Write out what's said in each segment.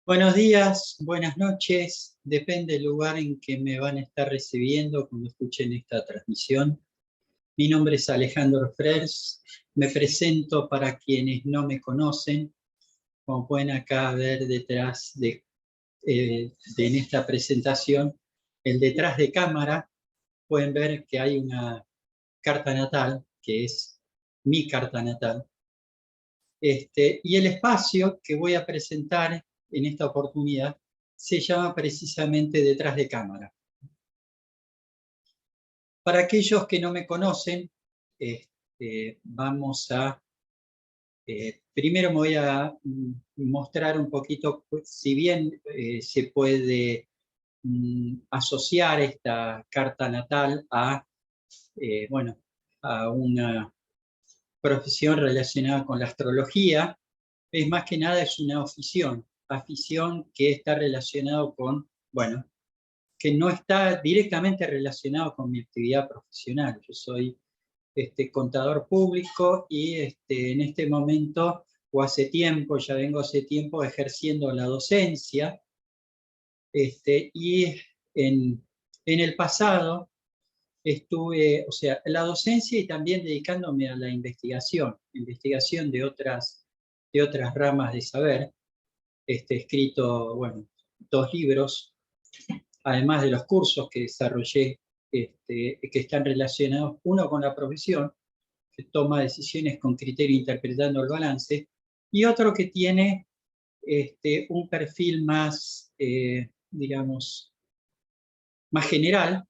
Buenos días, buenas noches, depende del lugar en que me van a estar recibiendo cuando escuchen esta transmisión. Mi nombre es Alejandro Frers, me presento para quienes no me conocen. Como pueden acá ver detrás en esta presentación, el detrás de cámara, pueden ver que hay una carta natal, que es mi carta natal. Y el espacio que voy a presentar en esta oportunidad se llama precisamente Detrás de Cámara. Para aquellos que no me conocen, primero me voy a mostrar un poquito, si bien se puede asociar esta carta natal a una profesión relacionada con la astrología. Es más que nada es una afición que está relacionado con, que no está directamente relacionado con mi actividad profesional. Yo soy contador público y en este momento, o ya vengo hace tiempo ejerciendo la docencia, y en el pasado estuve, la docencia y también dedicándome a la investigación de otras ramas de saber. He escrito, 2 libros, además de los cursos que desarrollé, que están relacionados, uno con la profesión, que toma decisiones con criterio interpretando el balance, y otro que tiene un perfil más, digamos, más general,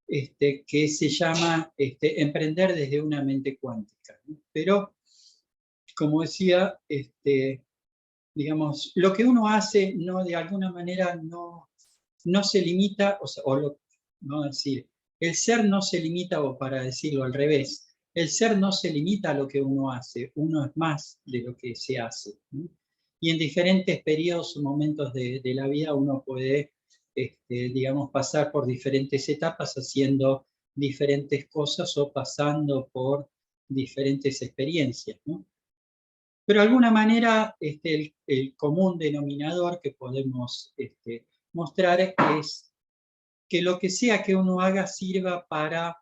que se llama Emprender desde una mente cuántica, ¿no? Pero, como decía, digamos, lo que uno hace no, de alguna manera no se limita, no decir, el ser no se limita, o para decirlo al revés, el ser no se limita a lo que uno hace, uno es más de lo que se hace, ¿no? Y en diferentes periodos o momentos de la vida uno puede, digamos, pasar por diferentes etapas haciendo diferentes cosas o pasando por diferentes experiencias, ¿no? Pero de alguna manera el común denominador que podemos mostrar es que lo que sea que uno haga sirva para,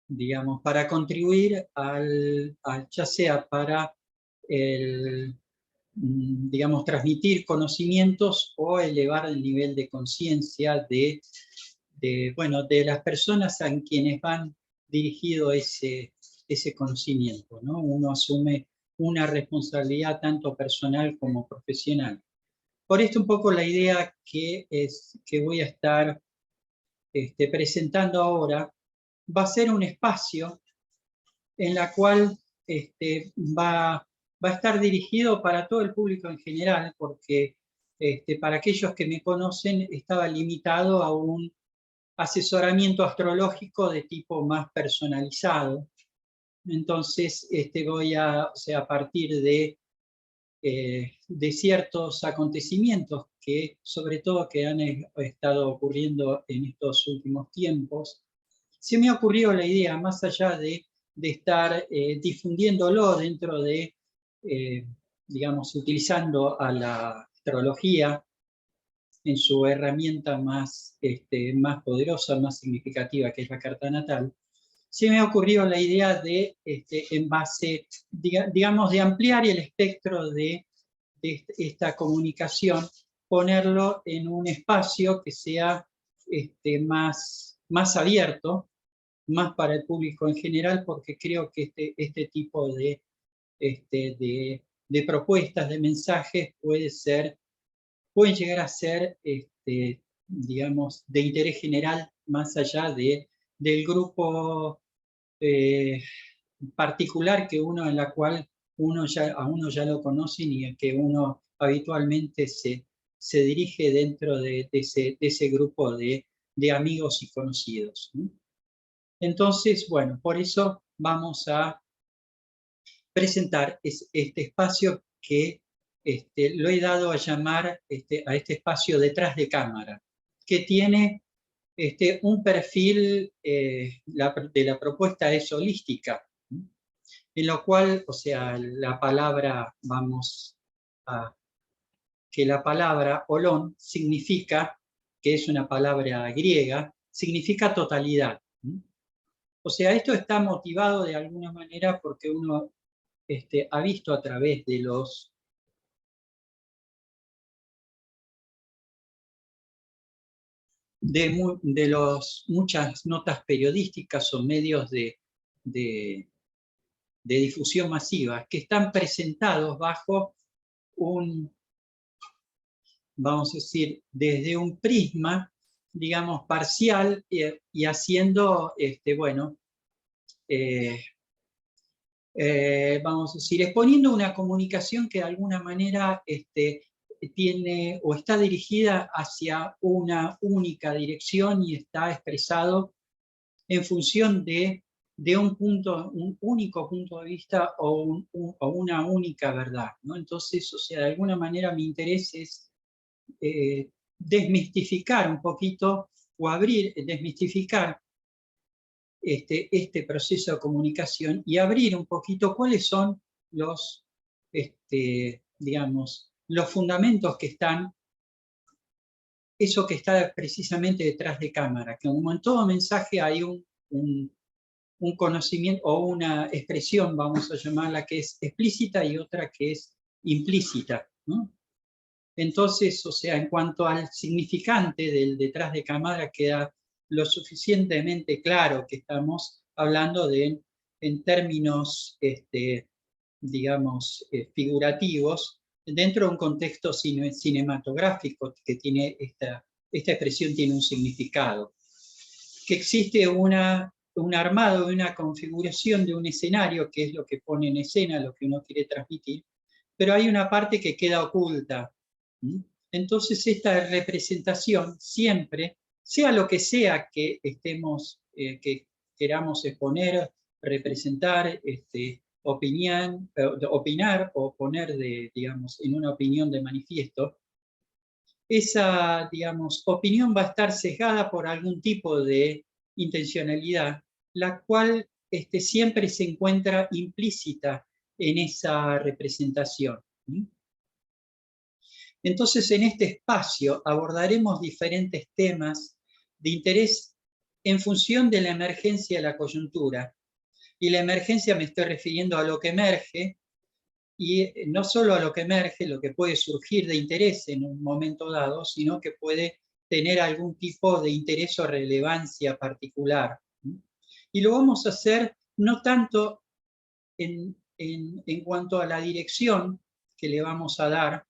digamos, para contribuir ya sea para digamos, transmitir conocimientos o elevar el nivel de conciencia de las personas a quienes van dirigido ese conocimiento, ¿no? Uno asume una responsabilidad tanto personal como profesional. Por esto un poco la idea que voy a estar presentando ahora va a ser un espacio en la cual va a estar dirigido para todo el público en general, porque para aquellos que me conocen estaba limitado a un asesoramiento astrológico de tipo más personalizado. Entonces voy a partir de ciertos acontecimientos que sobre todo que han estado ocurriendo en estos últimos tiempos, se me ha ocurrido la idea, más allá de estar difundiéndolo dentro de, digamos, utilizando a la astrología en su herramienta más poderosa, más significativa, que es la carta natal, se me ha ocurrido la idea de, en base, digamos, de ampliar el espectro de esta comunicación, ponerlo en un espacio que sea más abierto, más para el público en general, porque creo que este tipo de propuestas, de mensajes, pueden llegar a ser, digamos, de interés general, más allá del grupo eh, particular en la cual a uno ya lo conocen y a que uno habitualmente se dirige dentro de ese grupo de amigos y conocidos, ¿no? Entonces, bueno, por eso vamos a presentar este espacio que lo he dado a llamar a este espacio detrás de cámara, que tiene un perfil de la propuesta es holística, en lo cual, o sea, la palabra, vamos que la palabra olón significa, que es una palabra griega, significa totalidad. O sea, esto está motivado de alguna manera porque uno ha visto a través de muchas notas periodísticas o medios de difusión masiva que están presentados bajo vamos a decir, desde un prisma, digamos, parcial y haciendo, bueno, vamos a decir, exponiendo una comunicación que de alguna manera tiene o está dirigida hacia una única dirección y está expresado en función de un único punto de vista o una única verdad, ¿no? Entonces, o sea, de alguna manera mi interés es desmistificar un poquito o desmistificar este proceso de comunicación y abrir un poquito cuáles son los, digamos, los fundamentos que están, eso que está precisamente detrás de cámara, que como en todo mensaje hay un conocimiento o una expresión, vamos a llamarla, que es explícita y otra que es implícita, ¿no? Entonces, o sea, en cuanto al significante del detrás de cámara, queda lo suficientemente claro que estamos hablando en términos, digamos, figurativos, dentro de un contexto cinematográfico que tiene esta expresión tiene un significado. Que existe un armado, una configuración de un escenario, que es lo que pone en escena, lo que uno quiere transmitir, pero hay una parte que queda oculta. Entonces esta representación siempre, sea lo que sea que que queramos exponer, representar, opinar o poner digamos, en una opinión de manifiesto, esa, digamos, opinión va a estar sesgada por algún tipo de intencionalidad, la cual siempre se encuentra implícita en esa representación. Entonces, en este espacio abordaremos diferentes temas de interés en función de la emergencia de la coyuntura. Y la emergencia me estoy refiriendo a lo que emerge, y no solo a lo que emerge, lo que puede surgir de interés en un momento dado, sino que puede tener algún tipo de interés o relevancia particular. Y lo vamos a hacer no tanto en cuanto a la dirección que le vamos a dar,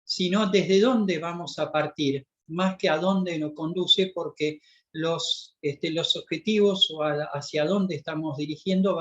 sino desde dónde vamos a partir, más que a dónde nos conduce, porque los objetivos o hacia dónde estamos dirigiendo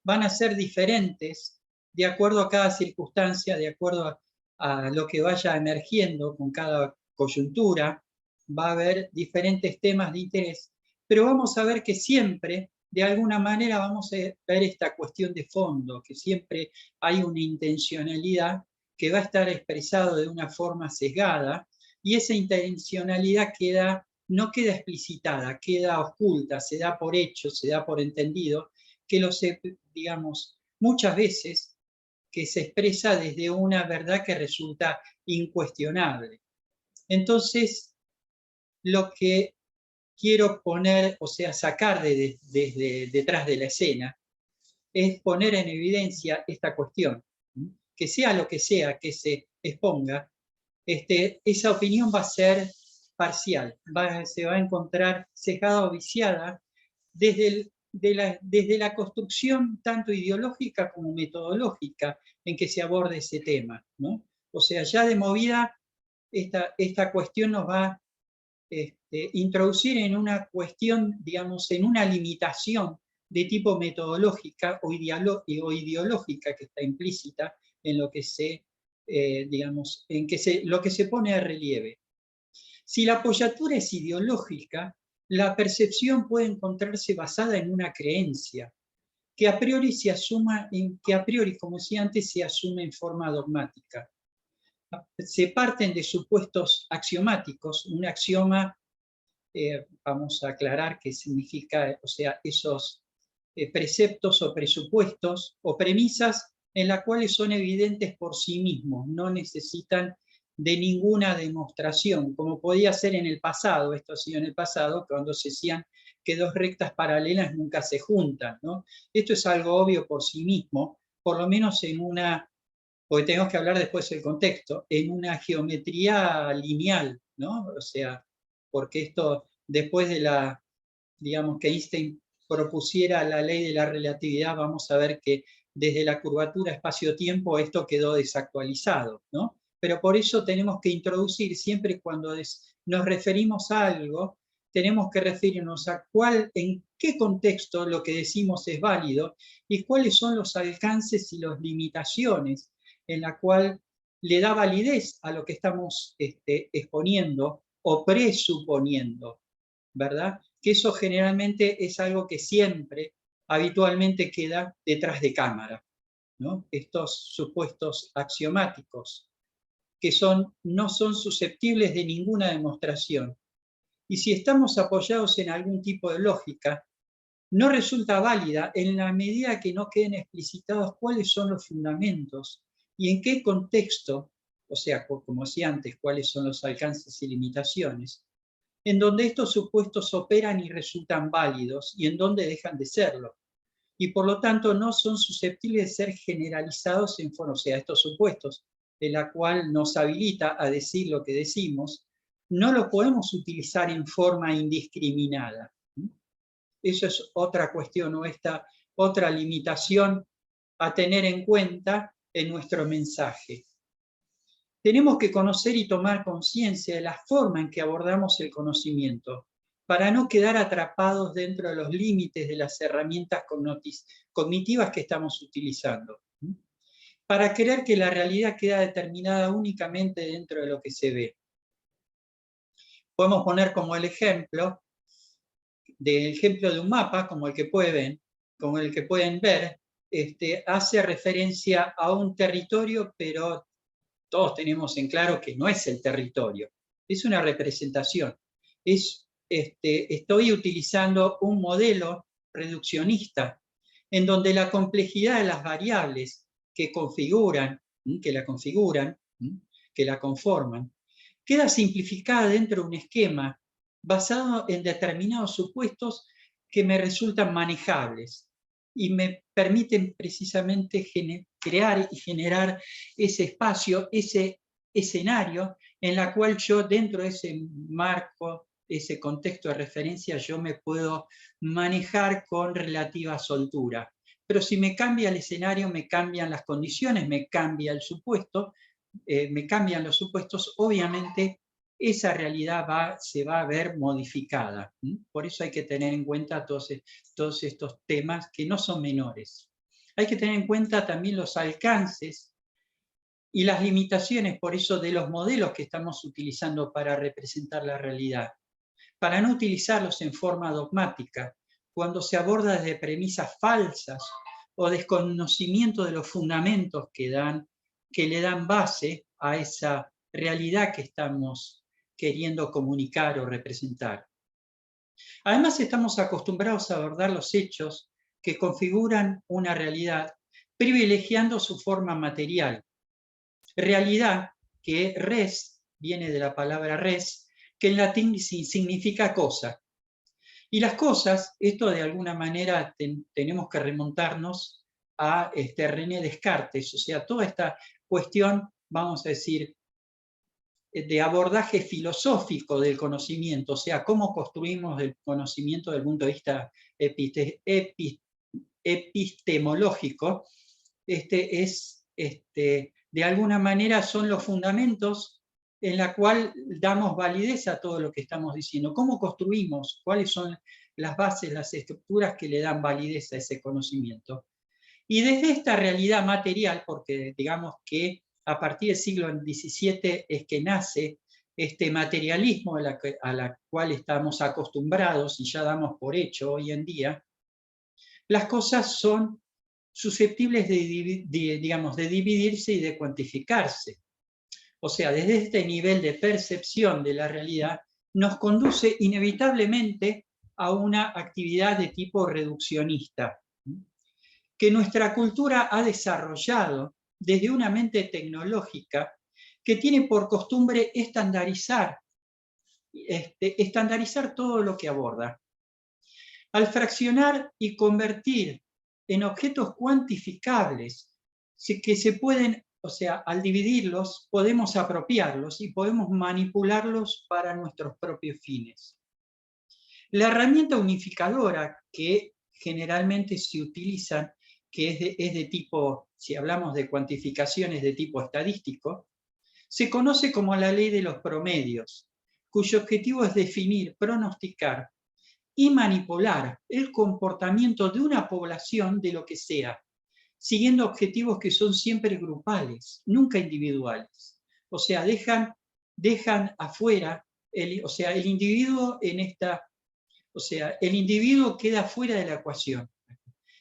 van a ser diferentes de acuerdo a cada circunstancia, de acuerdo a lo que vaya emergiendo con cada coyuntura. Va a haber diferentes temas de interés, pero vamos a ver que siempre, de alguna manera, vamos a ver esta cuestión de fondo, que siempre hay una intencionalidad que va a estar expresado de una forma sesgada, y esa intencionalidad no queda explicitada, queda oculta, se da por hecho, se da por entendido, que digamos, muchas veces que se expresa desde una verdad que resulta incuestionable. Entonces, lo que quiero poner, o sea, sacar desde detrás de la escena, es poner en evidencia esta cuestión. Que sea lo que sea que se exponga, esa opinión va a ser parcial, se va a encontrar sesgada o viciada desde la construcción tanto ideológica como metodológica en que se aborde ese tema, ¿no? O sea, ya de movida esta cuestión nos va a introducir en una cuestión, digamos, en una limitación de tipo metodológica o ideológica que está implícita en lo que digamos, lo que se pone de relieve. Si la apoyatura es ideológica, la percepción puede encontrarse basada en una creencia que a priori, como decía antes, se asume en forma dogmática. Se parten de supuestos axiomáticos. Un axioma, vamos a aclarar qué significa, o sea, esos preceptos o presupuestos o premisas en las cuales son evidentes por sí mismos, no necesitan de ninguna demostración, como podía ser en el pasado. Esto ha sido en el pasado, cuando se decían que dos rectas paralelas nunca se juntan, ¿no? Esto es algo obvio por sí mismo, por lo menos en una, porque tenemos que hablar después del contexto, en una geometría lineal, ¿no? O sea, porque esto, después de la, digamos, que Einstein propusiera la ley de la relatividad, vamos a ver que desde la curvatura espacio-tiempo esto quedó desactualizado, ¿no? Pero por eso tenemos que introducir, siempre cuando nos referimos a algo, tenemos que referirnos a en qué contexto lo que decimos es válido y cuáles son los alcances y las limitaciones en la cual le da validez a lo que estamos exponiendo o presuponiendo, ¿verdad? Que eso generalmente es algo que siempre, habitualmente queda detrás de cámara, ¿no? Estos supuestos axiomáticos, que no son susceptibles de ninguna demostración. Y si estamos apoyados en algún tipo de lógica, no resulta válida en la medida que no queden explicitados cuáles son los fundamentos y en qué contexto, o sea, como decía antes, cuáles son los alcances y limitaciones, en donde estos supuestos operan y resultan válidos y en donde dejan de serlo. Y por lo tanto no son susceptibles de ser generalizados en forma, o sea, estos supuestos, de la cual nos habilita a decir lo que decimos, no lo podemos utilizar en forma indiscriminada. Eso es otra cuestión o esta otra limitación a tener en cuenta en nuestro mensaje. Tenemos que conocer y tomar conciencia de la forma en que abordamos el conocimiento, para no quedar atrapados dentro de los límites de las herramientas cognitivas que estamos utilizando, para creer que la realidad queda determinada únicamente dentro de lo que se ve. Podemos poner como el ejemplo de un mapa, como el que pueden ver, hace referencia a un territorio, pero todos tenemos en claro que no es el territorio, es una representación. Estoy utilizando un modelo reduccionista en donde la complejidad de las variables que la conforman, queda simplificada dentro de un esquema basado en determinados supuestos que me resultan manejables y me permiten precisamente crear y generar ese espacio, ese escenario en la cual yo, dentro de ese marco, ese contexto de referencia, yo me puedo manejar con relativa soltura. Pero si me cambia el escenario, me cambian las condiciones, me cambia el supuesto, me cambian los supuestos, obviamente esa realidad se va a ver modificada. Por eso hay que tener en cuenta todos estos temas que no son menores. Hay que tener en cuenta también los alcances y las limitaciones, por eso, de los modelos que estamos utilizando para representar la realidad, para no utilizarlos en forma dogmática, cuando se aborda desde premisas falsas o desconocimiento de los fundamentos que le dan base a esa realidad que estamos queriendo comunicar o representar. Además, estamos acostumbrados a abordar los hechos que configuran una realidad, privilegiando su forma material. Realidad, que res, viene de la palabra res, que en latín significa cosa. Y las cosas, esto de alguna manera tenemos que remontarnos a René Descartes, o sea, toda esta cuestión, vamos a decir, de abordaje filosófico del conocimiento, o sea, cómo construimos el conocimiento desde el punto de vista epistemológico, de alguna manera son los fundamentos en la cual damos validez a todo lo que estamos diciendo. ¿Cómo construimos? ¿Cuáles son las bases, las estructuras que le dan validez a ese conocimiento? Y desde esta realidad material, porque digamos que a partir del siglo XVII es que nace este materialismo a la cual estamos acostumbrados y ya damos por hecho hoy en día, las cosas son susceptibles de dividirse y de cuantificarse. O sea, desde este nivel de percepción de la realidad, nos conduce inevitablemente a una actividad de tipo reduccionista. que nuestra cultura ha desarrollado desde una mente tecnológica que tiene por costumbre estandarizar todo lo que aborda. Al fraccionar y convertir en objetos cuantificables que se pueden, o sea, al dividirlos, podemos apropiarlos y podemos manipularlos para nuestros propios fines. La herramienta unificadora que generalmente se utiliza, que es de tipo, si hablamos de cuantificaciones de tipo estadístico, se conoce como la ley de los promedios, cuyo objetivo es definir, pronosticar y manipular el comportamiento de una población de lo que sea, siguiendo objetivos que son siempre grupales, nunca individuales. O sea, dejan afuera, el individuo en esta, o sea, el individuo queda fuera de la ecuación.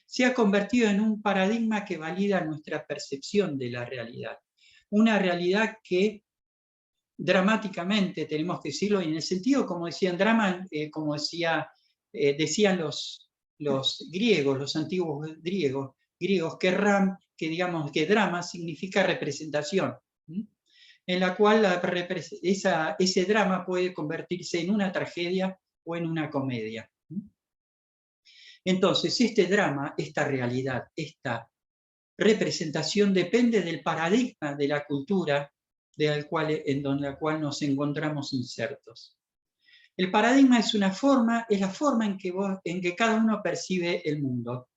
Se ha convertido en un paradigma que valida nuestra percepción de la realidad. Una realidad que dramáticamente, tenemos que decirlo, y en el sentido, como decían, como decían los griegos, los antiguos griegos, que digamos que drama significa representación, en la cual ese drama puede convertirse en una tragedia o en una comedia. Entonces, este drama, esta realidad, esta representación depende del paradigma de la cultura en la cual nos encontramos insertos. El paradigma es la forma en que cada uno percibe el mundo.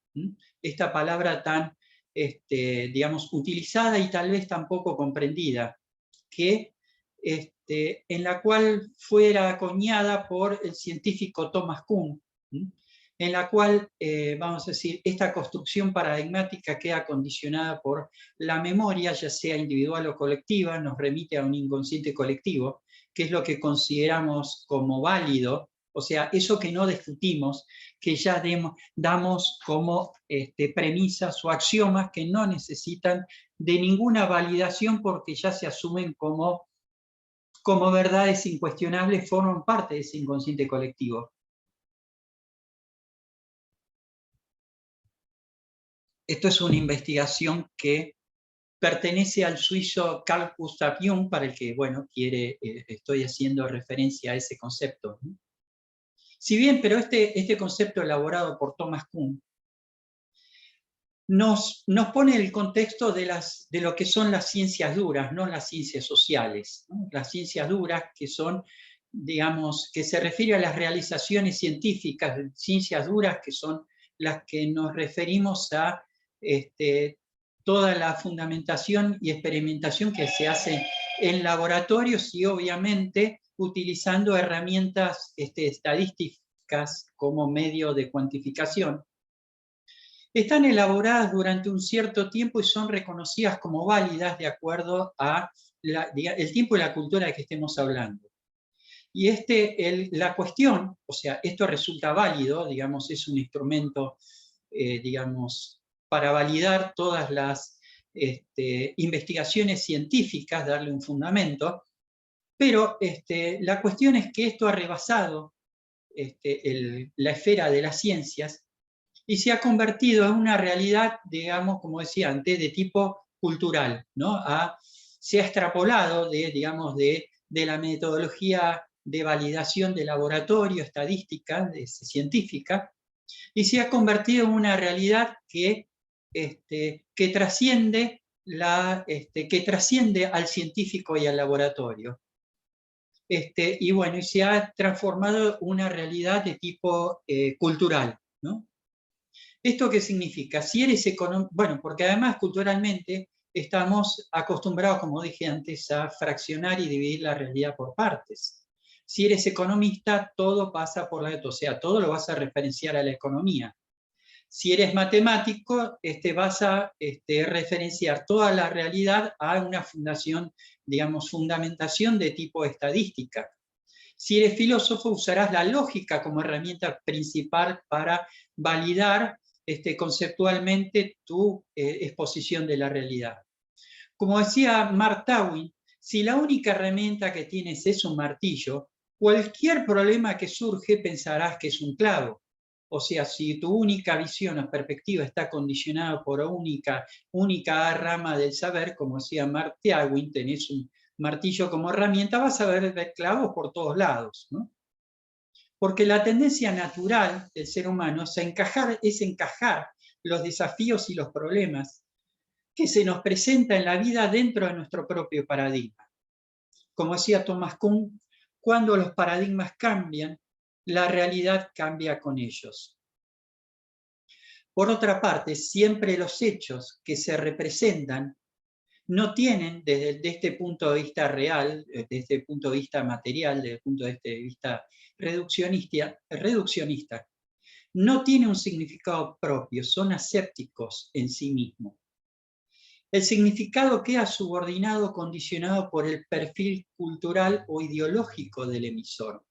Esta palabra tan, digamos, utilizada y tal vez tan poco comprendida, en la cual fuera acuñada por el científico Thomas Kuhn, en la cual, vamos a decir, esta construcción paradigmática queda condicionada por la memoria, ya sea individual o colectiva, nos remite a un inconsciente colectivo, que es lo que consideramos como válido, o sea, eso que no discutimos, que ya damos como premisas o axiomas que no necesitan de ninguna validación porque ya se asumen como verdades incuestionables, forman parte de ese inconsciente colectivo. Esto es una investigación que pertenece al suizo Carl Gustav Jung, para el que, bueno, estoy haciendo referencia a ese concepto. Si bien, pero este concepto elaborado por Thomas Kuhn nos pone el contexto de lo que son las ciencias duras, no las ciencias sociales, ¿no? Las ciencias duras que son, digamos, que se refiere a las realizaciones científicas, ciencias duras que son las que nos referimos a toda la fundamentación y experimentación que se hace en laboratorios y obviamente utilizando herramientas estadísticas como medio de cuantificación. Están elaboradas durante un cierto tiempo y son reconocidas como válidas de acuerdo a el tiempo y la cultura de que estemos hablando. Y la cuestión, o sea, esto resulta válido, digamos, es un instrumento, digamos, para validar todas las investigaciones científicas, darle un fundamento, pero la cuestión es que esto ha rebasado la esfera de las ciencias y se ha convertido en una realidad, digamos, como decía antes, de tipo cultural, ¿no? Se ha extrapolado digamos, de la metodología de validación de laboratorio, estadística, científica, y se ha convertido en una realidad que trasciende al científico y al laboratorio. Y bueno, y se ha transformado en una realidad de tipo cultural, ¿no? ¿Esto qué significa? Si eres bueno, porque además culturalmente estamos acostumbrados, como dije antes, a fraccionar y dividir la realidad por partes. Si eres economista, todo pasa por o sea, todo lo vas a referenciar a la economía. Si eres matemático, vas a referenciar toda la realidad a una fundamentación de tipo estadística. Si eres filósofo, usarás la lógica como herramienta principal para validar conceptualmente tu exposición de la realidad. Como decía Mark Twain, si la única herramienta que tienes es un martillo, cualquier problema que surge pensarás que es un clavo. O sea, si tu única visión o perspectiva está condicionada por única rama del saber, como decía Mark Twain, tenés un martillo como herramienta, vas a ver clavos por todos lados, ¿no? Porque la tendencia natural del ser humano es encajar los desafíos y los problemas que se nos presenta en la vida dentro de nuestro propio paradigma. Como decía Thomas Kuhn, cuando los paradigmas cambian, la realidad cambia con ellos. Por otra parte, siempre los hechos que se representan no tienen, desde este punto de vista real, desde este punto de vista material, desde el punto de vista reduccionista, no tienen un significado propio, son asépticos en sí mismos. El significado queda subordinado, condicionado por el perfil cultural o ideológico del emisor.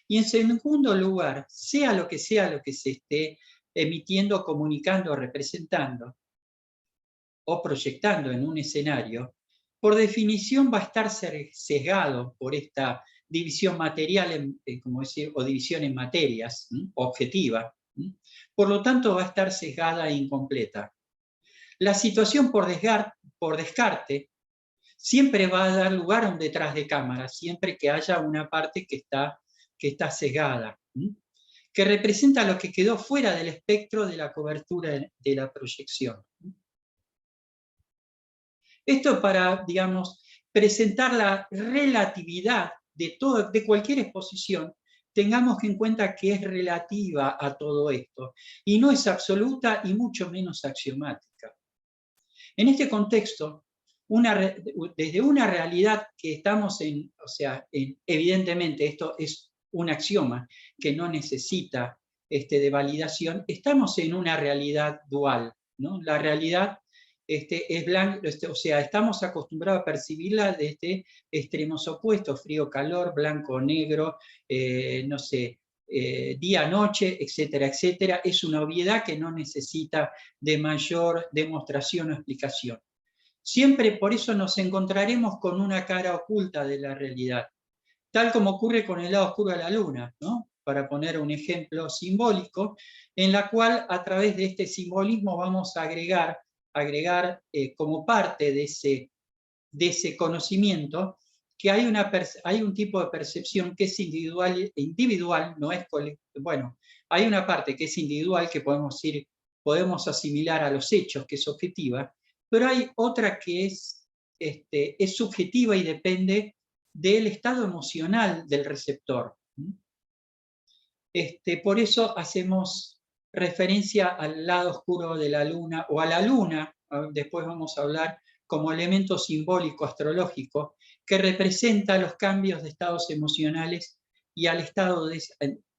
Y en segundo lugar, sea lo que se esté emitiendo, comunicando, representando o proyectando en un escenario, por definición va a estar sesgado por esta división material, como decir, o división en materias, objetiva. Por lo tanto, va a estar sesgada e incompleta. La situación por descarte siempre va a dar lugar a un detrás de cámara, siempre que haya una parte que está sesgada, que representa lo que quedó fuera del espectro de la cobertura de la proyección. Esto para, digamos, presentar la relatividad de cualquier exposición, tengamos en cuenta que es relativa a todo esto, y no es absoluta y mucho menos axiomática. En este contexto, desde una realidad que estamos o sea, evidentemente esto es un axioma que no necesita de validación, estamos en una realidad dual, ¿no? La realidad es blanca, o sea, estamos acostumbrados a percibirla desde extremos opuestos, frío-calor, blanco-negro, no sé, día-noche, etcétera, etcétera. Es una obviedad que no necesita de mayor demostración o explicación. Siempre por eso nos encontraremos con una cara oculta de la realidad, tal como ocurre con el lado oscuro de la luna, ¿no? Para poner un ejemplo simbólico, en la cual a través de este simbolismo vamos a agregar como parte de ese conocimiento que hay un tipo de percepción que es individual, no es colectiva. Bueno, hay una parte que es individual que podemos asimilar a los hechos, que es objetiva, pero hay otra que es subjetiva y depende del estado emocional del receptor. Por eso hacemos referencia al lado oscuro de la luna o a la luna, después vamos a hablar como elemento simbólico astrológico que representa los cambios de estados emocionales y al estado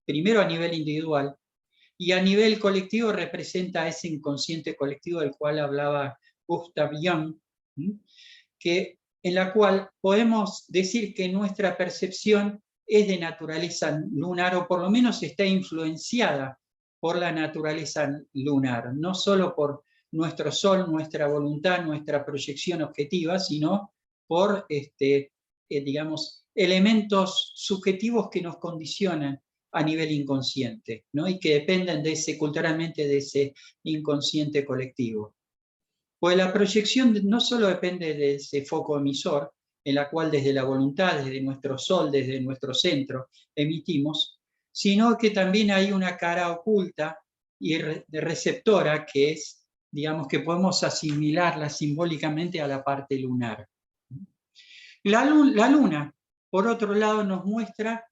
primero a nivel individual y a nivel colectivo representa ese inconsciente colectivo del cual hablaba Gustav Jung, en la cual podemos decir que nuestra percepción es de naturaleza lunar, o por lo menos está influenciada por la naturaleza lunar, no solo por nuestro sol, nuestra voluntad, nuestra proyección objetiva, sino por, digamos, elementos subjetivos que nos condicionan a nivel inconsciente, ¿no? Y que dependen culturalmente de ese inconsciente colectivo. Pues la proyección no solo depende de ese foco emisor, en la cual desde la voluntad, desde nuestro sol, desde nuestro centro, emitimos, sino que también hay una cara oculta y receptora que es, digamos, que podemos asimilarla simbólicamente a la parte lunar. La luna, por otro lado, nos muestra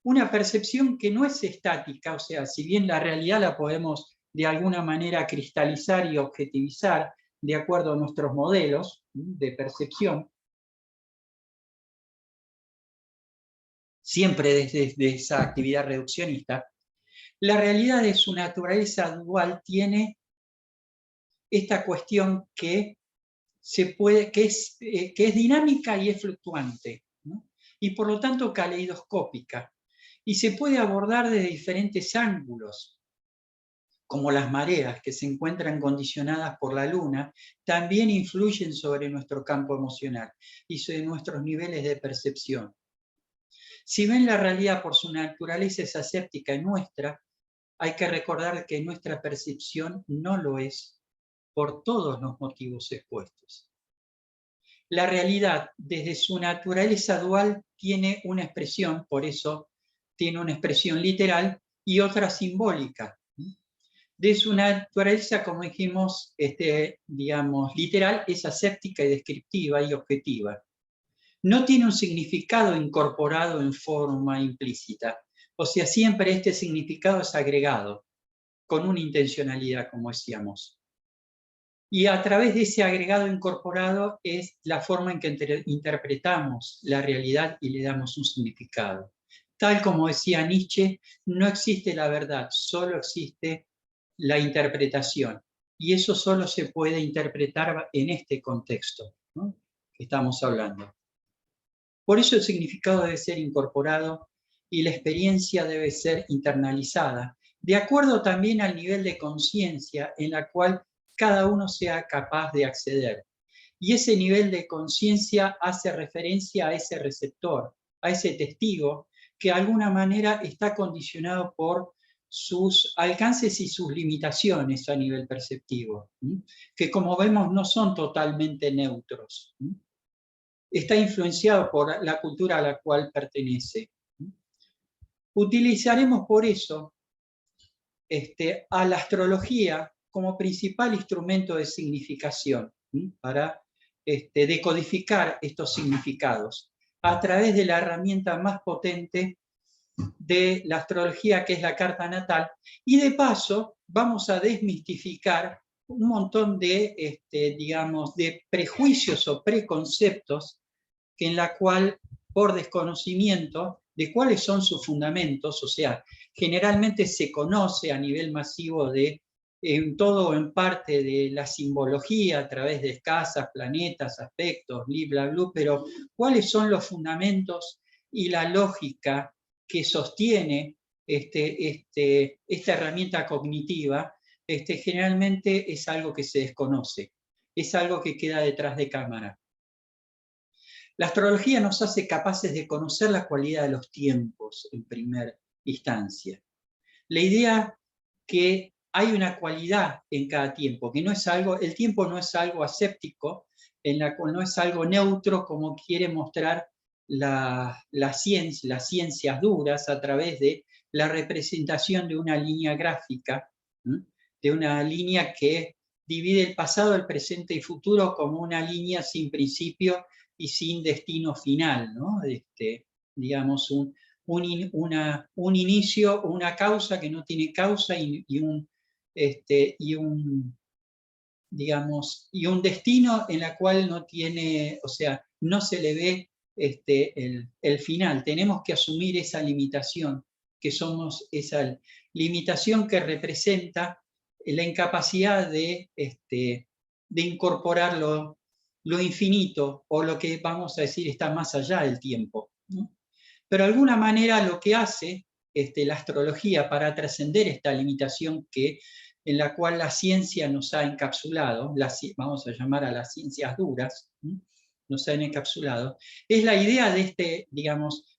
una percepción que no es estática, o sea, si bien la realidad la podemos de alguna manera cristalizar y objetivizar de acuerdo a nuestros modelos de percepción, siempre desde esa actividad reduccionista, la realidad de su naturaleza dual tiene esta cuestión que es dinámica y es fluctuante, ¿no? Y por lo tanto caleidoscópica, y se puede abordar desde diferentes ángulos, como las mareas que se encuentran condicionadas por la luna, también influyen sobre nuestro campo emocional y sobre nuestros niveles de percepción. Si bien la realidad por su naturaleza es aséptica y nuestra, hay que recordar que nuestra percepción no lo es por todos los motivos expuestos. La realidad, desde su naturaleza dual, tiene una expresión, por eso tiene una expresión literal y otra simbólica. De su naturaleza, como dijimos, digamos, literal, es aséptica y descriptiva y objetiva. No tiene un significado incorporado en forma implícita. O sea, siempre este significado es agregado, con una intencionalidad, como decíamos. Y a través de ese agregado incorporado es la forma en que interpretamos la realidad y le damos un significado. Tal como decía Nietzsche, no existe la verdad, solo existe la interpretación. Y eso solo se puede interpretar en este contexto, ¿no?, que estamos hablando. Por eso el significado debe ser incorporado y la experiencia debe ser internalizada, de acuerdo también al nivel de conciencia en la cual cada uno sea capaz de acceder. Y ese nivel de conciencia hace referencia a ese receptor, a ese testigo, que de alguna manera está condicionado por sus alcances y sus limitaciones a nivel perceptivo, que como vemos no son totalmente neutros. Está influenciado por la cultura a la cual pertenece. Utilizaremos por eso a la astrología como principal instrumento de significación, para decodificar estos significados a través de la herramienta más potente de la astrología, que es la carta natal, y de paso vamos a desmistificar un montón de, digamos, de prejuicios o preconceptos que en la cual, por desconocimiento de cuáles son sus fundamentos, o sea, generalmente se conoce a nivel masivo de en todo o en parte de la simbología a través de casas, planetas, aspectos, bla, bla, pero cuáles son los fundamentos y la lógica que sostiene esta herramienta cognitiva, generalmente es algo que se desconoce, es algo que queda detrás de cámara. La astrología nos hace capaces de conocer la cualidad de los tiempos en primera instancia. La idea que hay una cualidad en cada tiempo, que no es algo, el tiempo no es algo aséptico, no es algo neutro como quiere mostrar las ciencias duras a través de la representación de una línea gráfica, de una línea que divide el pasado, el presente y futuro como una línea sin principio y sin destino final, ¿no? Digamos, un inicio, una causa que no tiene causa y un destino en la cual no tiene, o sea, no se le ve el final. Tenemos que asumir esa limitación, que somos esa limitación que representa la incapacidad de incorporar lo infinito, o lo que vamos a decir está más allá del tiempo, ¿no? Pero de alguna manera lo que hace la astrología para trascender esta limitación en la cual la ciencia nos ha encapsulado, vamos a llamar a las ciencias duras, nos han encapsulado, es la idea de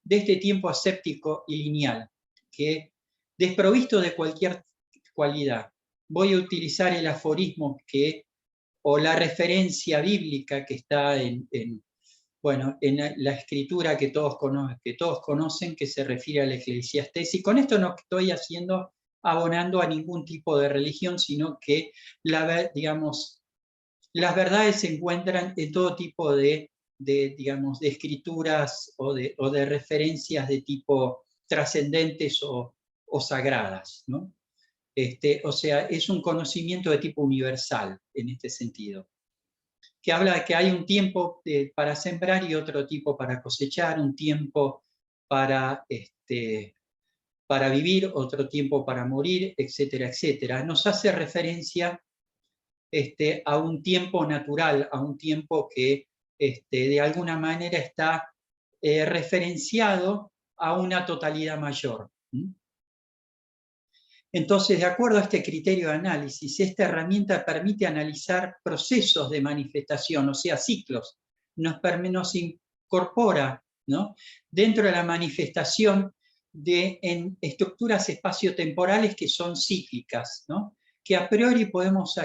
este tiempo aséptico y lineal, que desprovisto de cualquier cualidad. Voy a utilizar el aforismo o la referencia bíblica que está en la escritura que todos conocen, que se refiere al Eclesiastés. Y con esto no estoy abonando a ningún tipo de religión, sino que las verdades se encuentran en todo tipo de escrituras o de referencias de tipo trascendentes o sagradas, ¿no? O sea, es un conocimiento de tipo universal en este sentido, que habla de que hay un tiempo para sembrar y otro tiempo para cosechar, un tiempo para vivir, otro tiempo para morir, etcétera, etcétera. Nos hace referencia a un tiempo natural, a un tiempo que de alguna manera está referenciado a una totalidad mayor. Entonces, de acuerdo a este criterio de análisis, esta herramienta permite analizar procesos de manifestación, o sea, ciclos. Nos incorpora, ¿no?, dentro de la manifestación en estructuras espaciotemporales que son cíclicas, ¿no? Que a priori podemos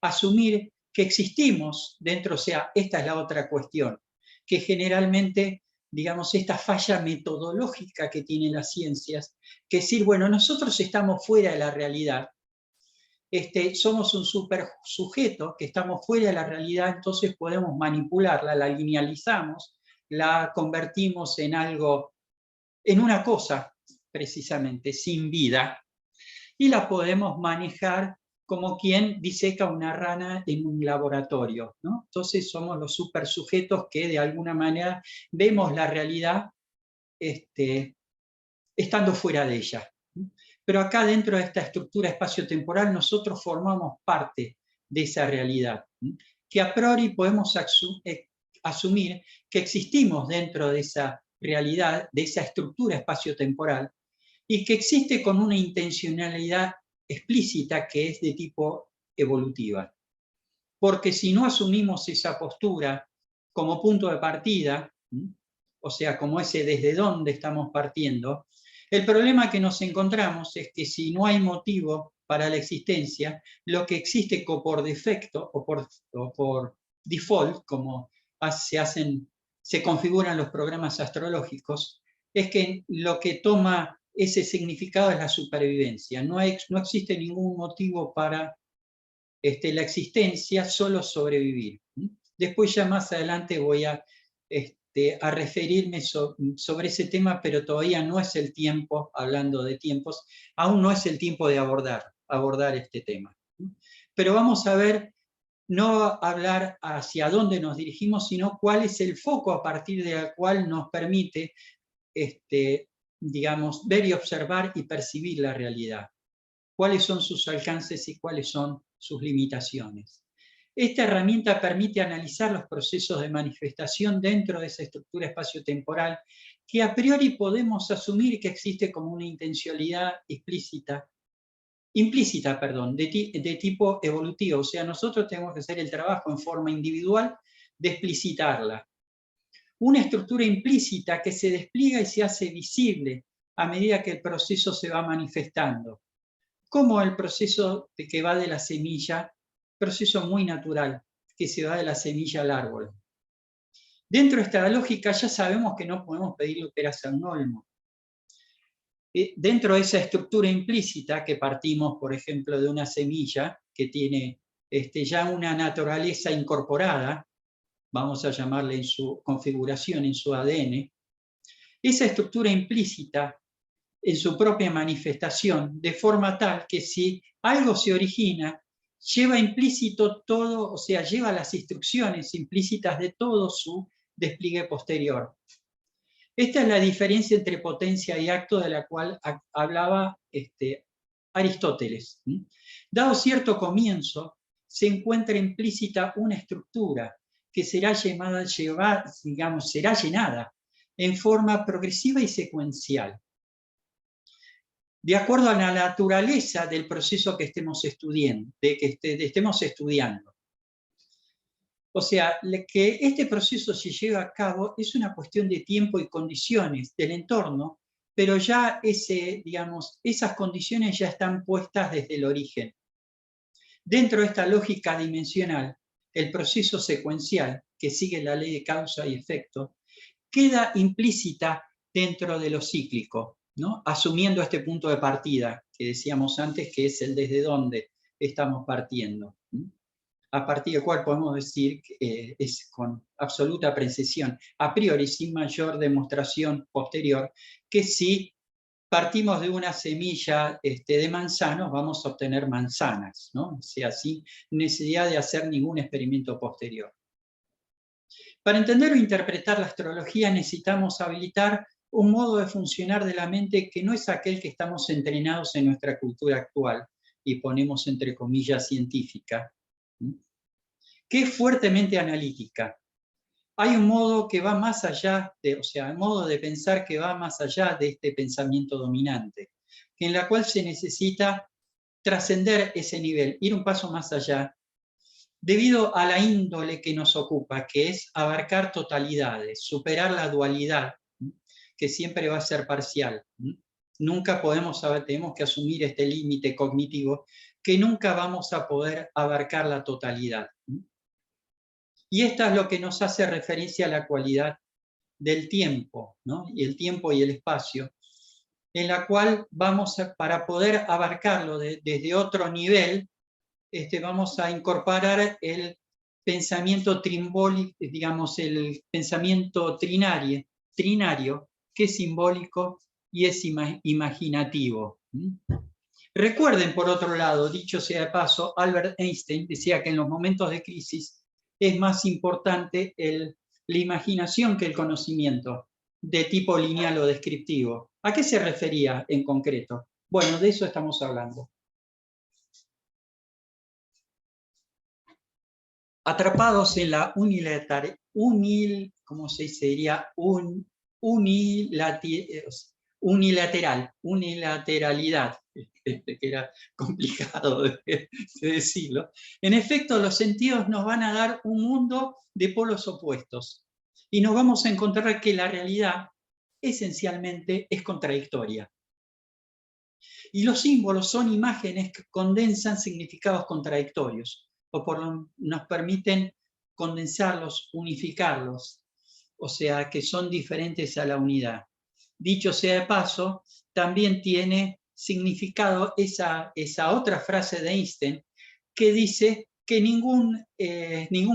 asumir que existimos dentro, o sea, esta es la otra cuestión, que generalmente, digamos, esta falla metodológica que tienen las ciencias, que decir, bueno, nosotros estamos fuera de la realidad, somos un supersujeto que estamos fuera de la realidad, entonces podemos manipularla, la linealizamos, la convertimos en algo, en una cosa, precisamente, sin vida, y la podemos manejar como quien diseca una rana en un laboratorio, ¿no? Entonces somos los supersujetos que de alguna manera vemos la realidad estando fuera de ella. Pero acá dentro de esta estructura espacio-temporal nosotros formamos parte de esa realidad, que a priori podemos asumir que existimos dentro de esa realidad, de esa estructura espacio-temporal, y que existe con una intencionalidad explícita que es de tipo evolutiva. Porque si no asumimos esa postura como punto de partida, o sea, como ese desde dónde estamos partiendo, el problema que nos encontramos es que si no hay motivo para la existencia, lo que existe por defecto o por default, como se configuran los programas astrológicos, es que lo que toma ese significado es la supervivencia. No existe ningún motivo para la existencia, solo sobrevivir. Después ya más adelante voy a referirme sobre ese tema, pero todavía no es el tiempo, hablando de tiempos, aún no es el tiempo de abordar este tema. Pero vamos a ver, no hablar hacia dónde nos dirigimos, sino cuál es el foco a partir del cual nos permite, digamos, ver y observar y percibir la realidad. Cuáles son sus alcances y cuáles son sus limitaciones. Esta herramienta permite analizar los procesos de manifestación dentro de esa estructura espacio-temporal que a priori podemos asumir que existe como una intencionalidad implícita, de tipo evolutivo. O sea, nosotros tenemos que hacer el trabajo en forma individual de explicitarla. Una estructura implícita que se despliega y se hace visible a medida que el proceso se va manifestando. Como el proceso que va de la semilla, proceso muy natural, que se va de la semilla al árbol. Dentro de esta lógica ya sabemos que no podemos pedirle peras a un olmo. Dentro de esa estructura implícita que partimos, por ejemplo, de una semilla que tiene ya una naturaleza incorporada, vamos a llamarle en su configuración, en su ADN, esa estructura implícita en su propia manifestación, de forma tal que si algo se origina, lleva implícito todo, o sea, lleva las instrucciones implícitas de todo su despliegue posterior. Esta es la diferencia entre potencia y acto de la cual hablaba Aristóteles. Dado cierto comienzo, se encuentra implícita una estructura que será llenada en forma progresiva y secuencial, de acuerdo a la naturaleza del proceso que estemos estudiando, O sea, que este proceso se lleve a cabo es una cuestión de tiempo y condiciones del entorno, pero ya esas condiciones ya están puestas desde el origen. Dentro de esta lógica dimensional, el proceso secuencial, que sigue la ley de causa y efecto, queda implícita dentro de lo cíclico, ¿no? Asumiendo este punto de partida que decíamos antes, que es el desde donde estamos partiendo, a partir del cual podemos decir que es con absoluta precisión, a priori, sin mayor demostración posterior, que si partimos de una semilla de manzanos, vamos a obtener manzanas, ¿no? O sea, sin necesidad de hacer ningún experimento posterior. Para entender o interpretar la astrología necesitamos habilitar un modo de funcionar de la mente que no es aquel que estamos entrenados en nuestra cultura actual, y ponemos entre comillas científica, que es fuertemente analítica. Hay un modo que va más allá, un modo de pensar que va más allá de este pensamiento dominante, en la cual se necesita trascender ese nivel, ir un paso más allá, debido a la índole que nos ocupa, que es abarcar totalidades, superar la dualidad, que siempre va a ser parcial. Nunca podemos saber, tenemos que asumir este límite cognitivo, que nunca vamos a poder abarcar la totalidad. Y esto es lo que nos hace referencia a la cualidad del tiempo, ¿no? Y el tiempo y el espacio, en la cual vamos para poder abarcarlo desde otro nivel, vamos a incorporar el pensamiento trimbólico, digamos, el pensamiento trinario, que es simbólico y es imaginativo. Recuerden, por otro lado, dicho sea de paso, Albert Einstein decía que en los momentos de crisis es más importante la imaginación que el conocimiento de tipo lineal o descriptivo. ¿A qué se refería en concreto? Bueno, de eso estamos hablando. Atrapados en la unilateralidad, que era complicado de decirlo. En efecto, los sentidos nos van a dar un mundo de polos opuestos y nos vamos a encontrar que la realidad esencialmente es contradictoria. Y los símbolos son imágenes que condensan significados contradictorios, nos permiten condensarlos, unificarlos, o sea, que son diferentes a la unidad. Dicho sea de paso, también tiene significado esa otra frase de Einstein que dice que ningún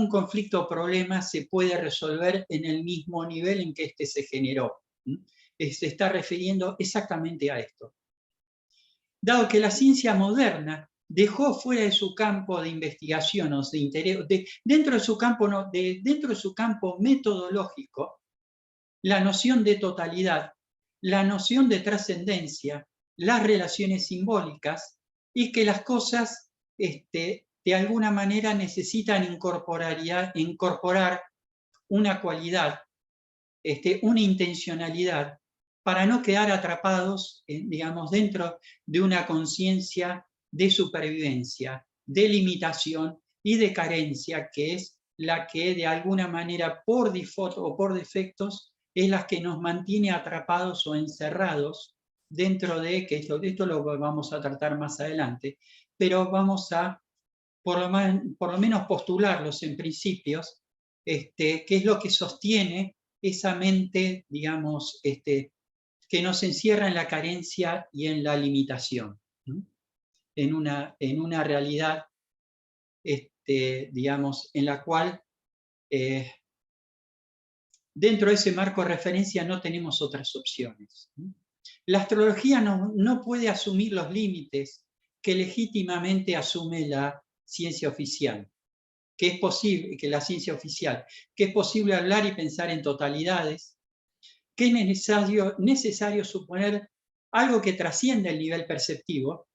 conflicto o problema se puede resolver en el mismo nivel en que éste se generó. Se está refiriendo exactamente a esto. Dado que la ciencia moderna dejó fuera de su campo de investigación, o de interés, dentro de su campo metodológico, la noción de totalidad, la noción de trascendencia, las relaciones simbólicas, y que las cosas de alguna manera necesitan incorporar una cualidad, una intencionalidad, para no quedar atrapados, digamos, dentro de una conciencia de supervivencia, de limitación y de carencia, que es la que de alguna manera por default o por defectos es la que nos mantiene atrapados o encerrados dentro de, que esto lo vamos a tratar más adelante, pero vamos a por lo menos postularlos en principios, que es lo que sostiene esa mente, digamos, que nos encierra en la carencia y en la limitación, ¿no? en una realidad, digamos, en la cual dentro de ese marco de referencia no tenemos otras opciones, ¿no? La astrología no puede asumir los límites que legítimamente asume la ciencia oficial, que es posible, que la ciencia oficial, que es posible hablar y pensar en totalidades, que es necesario suponer algo que trasciende el nivel perceptivo.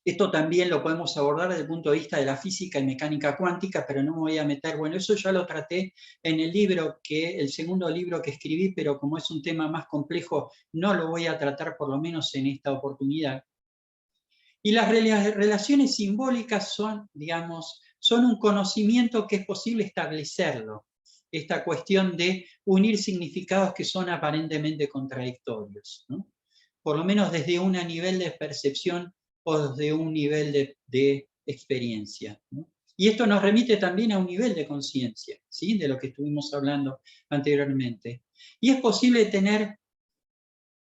Esto también lo podemos abordar desde el punto de vista de la física y mecánica cuántica, pero no me voy a meter, bueno, eso ya lo traté en el segundo libro que escribí, pero como es un tema más complejo, no lo voy a tratar por lo menos en esta oportunidad. Y las relaciones simbólicas son, digamos, son un conocimiento que es posible establecerlo. Esta cuestión de unir significados que son aparentemente contradictorios, ¿no? Por lo menos desde un nivel de percepción o desde un nivel de experiencia, ¿no? Y esto nos remite también a un nivel de conciencia, ¿sí? De lo que estuvimos hablando anteriormente. Y es posible tener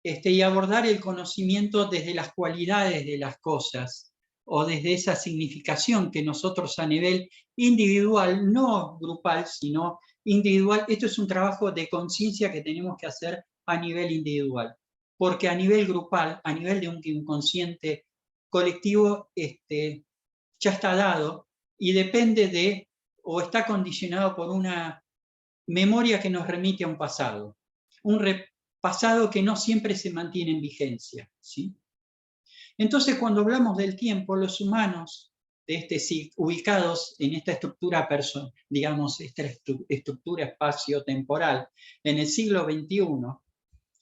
y abordar el conocimiento desde las cualidades de las cosas o desde esa significación que nosotros a nivel individual, no grupal, sino individual, esto es un trabajo de conciencia que tenemos que hacer a nivel individual, porque a nivel grupal, a nivel de un inconsciente colectivo, ya está dado y depende de, o está condicionado por una memoria que nos remite a un pasado, pasado que no siempre se mantiene en vigencia, ¿sí? Entonces, cuando hablamos del tiempo, los humanos, ubicados en esta estructura, digamos, esta estructura espacio-temporal, en el siglo XXI,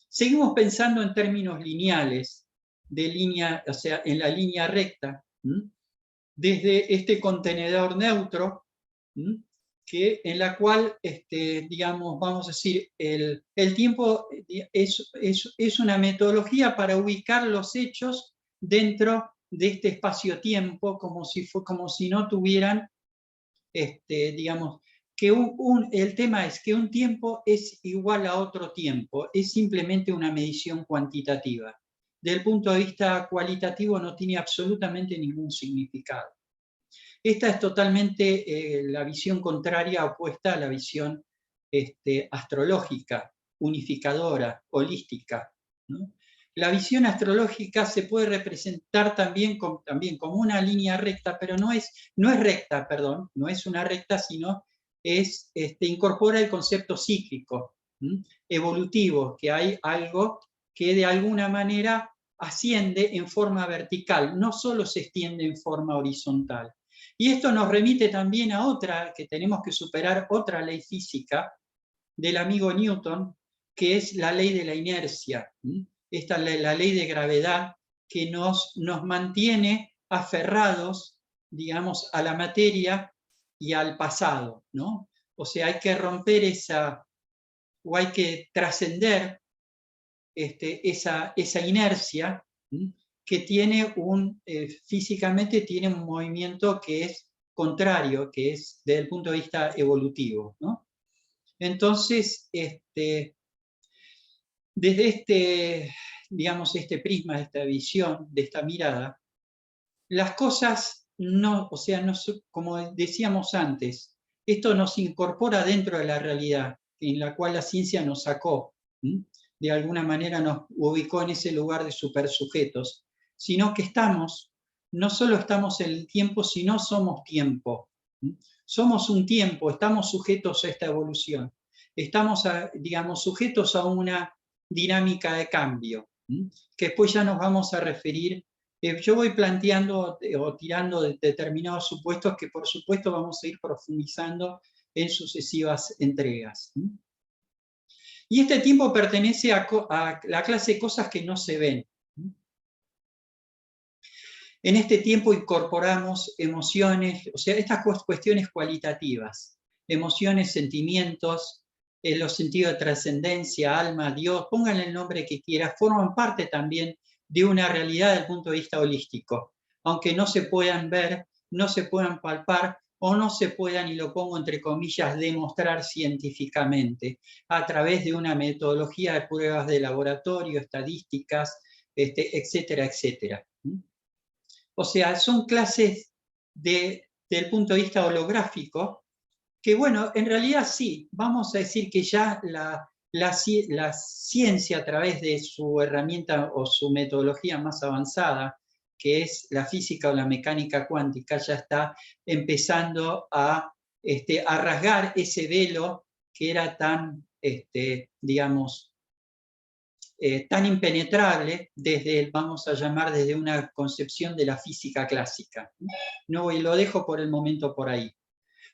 seguimos pensando en términos lineales, o sea, en la línea recta, ¿sí? Desde este contenedor neutro, ¿sí? en la cual, digamos, vamos a decir, el tiempo es una metodología para ubicar los hechos dentro de este espacio-tiempo, como si no tuvieran, digamos, que el tema es que un tiempo es igual a otro tiempo, es simplemente una medición cuantitativa. Desde el punto de vista cualitativo no tiene absolutamente ningún significado. Esta es totalmente la visión contraria, opuesta a la visión astrológica, unificadora, holística, ¿no? La visión astrológica se puede representar también como una línea recta, pero no es recta, perdón, no es una recta, sino incorpora el concepto cíclico, evolutivo, que hay algo que de alguna manera asciende en forma vertical, no solo se extiende en forma horizontal. Y esto nos remite también a otra, que tenemos que superar, otra ley física del amigo Newton, que es la ley de la inercia. Esta es la ley de gravedad que nos mantiene aferrados, digamos, a la materia y al pasado, ¿no? O sea, hay que romper o hay que trascender esa inercia, que tiene físicamente tiene un movimiento que es contrario, que es desde el punto de vista evolutivo, ¿no? Entonces, desde digamos, este prisma, de esta visión, de esta mirada, las cosas no, o sea, no, como decíamos antes, esto nos incorpora dentro de la realidad, en la cual la ciencia nos sacó, de alguna manera nos ubicó en ese lugar de supersujetos, sino que no solo estamos en el tiempo, sino somos tiempo. Somos un tiempo, estamos sujetos a esta evolución. Estamos, digamos, sujetos a una dinámica de cambio, que después ya nos vamos a referir. Yo voy planteando o tirando de determinados supuestos que por supuesto vamos a ir profundizando en sucesivas entregas. Y este tiempo pertenece a la clase de cosas que no se ven. En este tiempo incorporamos emociones, o sea, estas cuestiones cualitativas, emociones, sentimientos, los sentidos de trascendencia, alma, Dios, pónganle el nombre que quieran, forman parte también de una realidad desde el punto de vista holístico, aunque no se puedan ver, no se puedan palpar o no se puedan, y lo pongo entre comillas, demostrar científicamente a través de una metodología de pruebas de laboratorio, estadísticas, etcétera, etcétera. O sea, son clases desde el punto de vista holográfico, que bueno, en realidad sí, vamos a decir que ya la ciencia a través de su herramienta o su metodología más avanzada, que es la física o la mecánica cuántica, ya está empezando a rasgar ese velo que era tan, digamos, tan impenetrable vamos a llamar, desde una concepción de la física clásica. No, y lo dejo por el momento por ahí.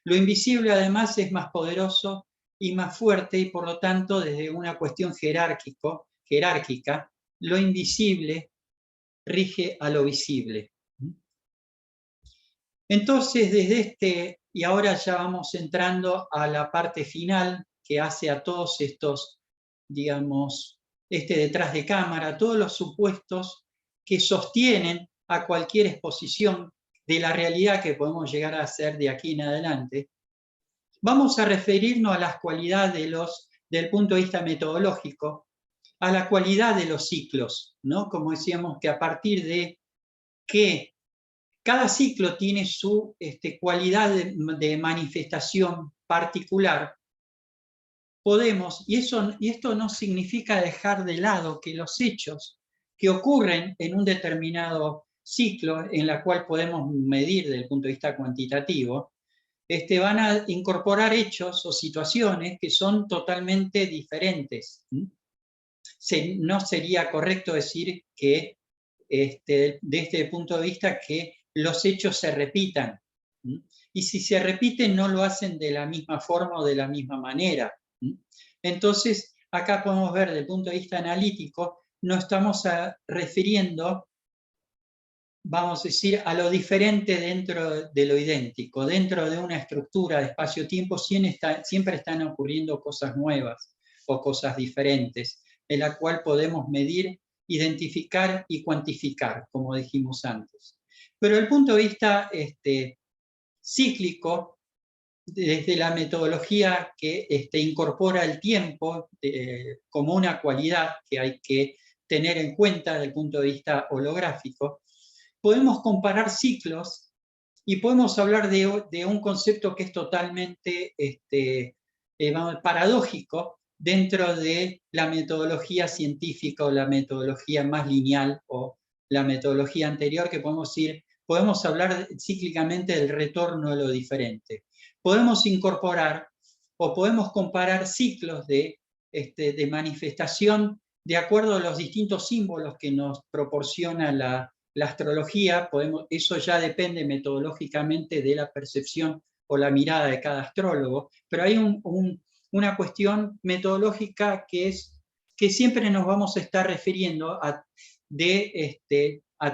Lo invisible además es más poderoso y más fuerte, y por lo tanto desde una cuestión jerárquica, lo invisible rige a lo visible. Entonces, y ahora ya vamos entrando a la parte final que hace a todos estos, digamos, detrás de cámara, todos los supuestos que sostienen a cualquier exposición de la realidad que podemos llegar a hacer de aquí en adelante. Vamos a referirnos a las cualidades del punto de vista metodológico, a la cualidad de los ciclos, ¿no? Como decíamos, que a partir de que cada ciclo tiene su cualidad de manifestación particular, podemos, y esto no significa dejar de lado que los hechos que ocurren en un determinado ciclo, en la cual podemos medir desde el punto de vista cuantitativo, van a incorporar hechos o situaciones que son totalmente diferentes. No sería correcto decir que, desde este punto de vista, que los hechos se repitan. Y si se repiten, no lo hacen de la misma forma o de la misma manera. Entonces, acá podemos ver, desde el punto de vista analítico, nos estamos refiriendo vamos a decir, a lo diferente dentro de lo idéntico. Dentro de una estructura de espacio-tiempo siempre están ocurriendo cosas nuevas o cosas diferentes, en la cual podemos medir, identificar y cuantificar, como dijimos antes. Pero desde el punto de vista cíclico, desde la metodología que incorpora el tiempo como una cualidad que hay que tener en cuenta desde el punto de vista holográfico, podemos comparar ciclos y podemos hablar de un concepto que es totalmente paradójico dentro de la metodología científica o la metodología más lineal o la metodología anterior, que podemos hablar cíclicamente del retorno a lo diferente. Podemos incorporar o podemos comparar ciclos de manifestación de acuerdo a los distintos símbolos que nos proporciona la astrología. Eso ya depende metodológicamente de la percepción o la mirada de cada astrólogo, pero hay una cuestión metodológica que es que siempre nos vamos a estar refiriendo a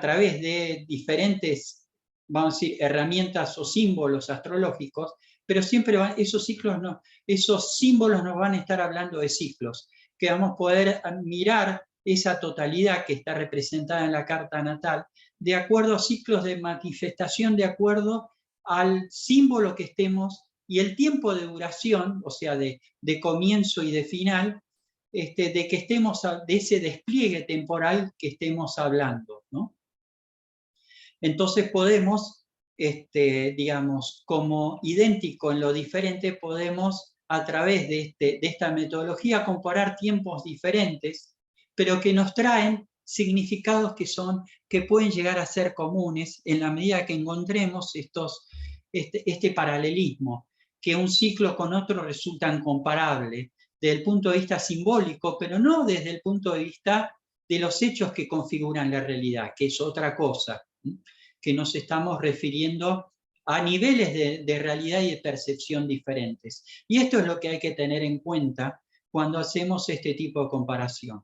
través de diferentes, vamos a decir, herramientas o símbolos astrológicos, pero siempre esos símbolos nos van a estar hablando de ciclos, que vamos a poder mirar esa totalidad que está representada en la carta natal, de acuerdo a ciclos de manifestación, de acuerdo al símbolo que estemos y el tiempo de duración, o sea, de comienzo y de final, de que estemos, de ese despliegue temporal que estemos hablando, ¿no? Entonces podemos, digamos, como idéntico en lo diferente, podemos a través de esta metodología comparar tiempos diferentes, pero que nos traen significados que pueden llegar a ser comunes en la medida que encontremos este paralelismo, que un ciclo con otro resultan comparables desde el punto de vista simbólico, pero no desde el punto de vista de los hechos que configuran la realidad, que es otra cosa, que nos estamos refiriendo a niveles de realidad y de percepción diferentes. Y esto es lo que hay que tener en cuenta cuando hacemos este tipo de comparación.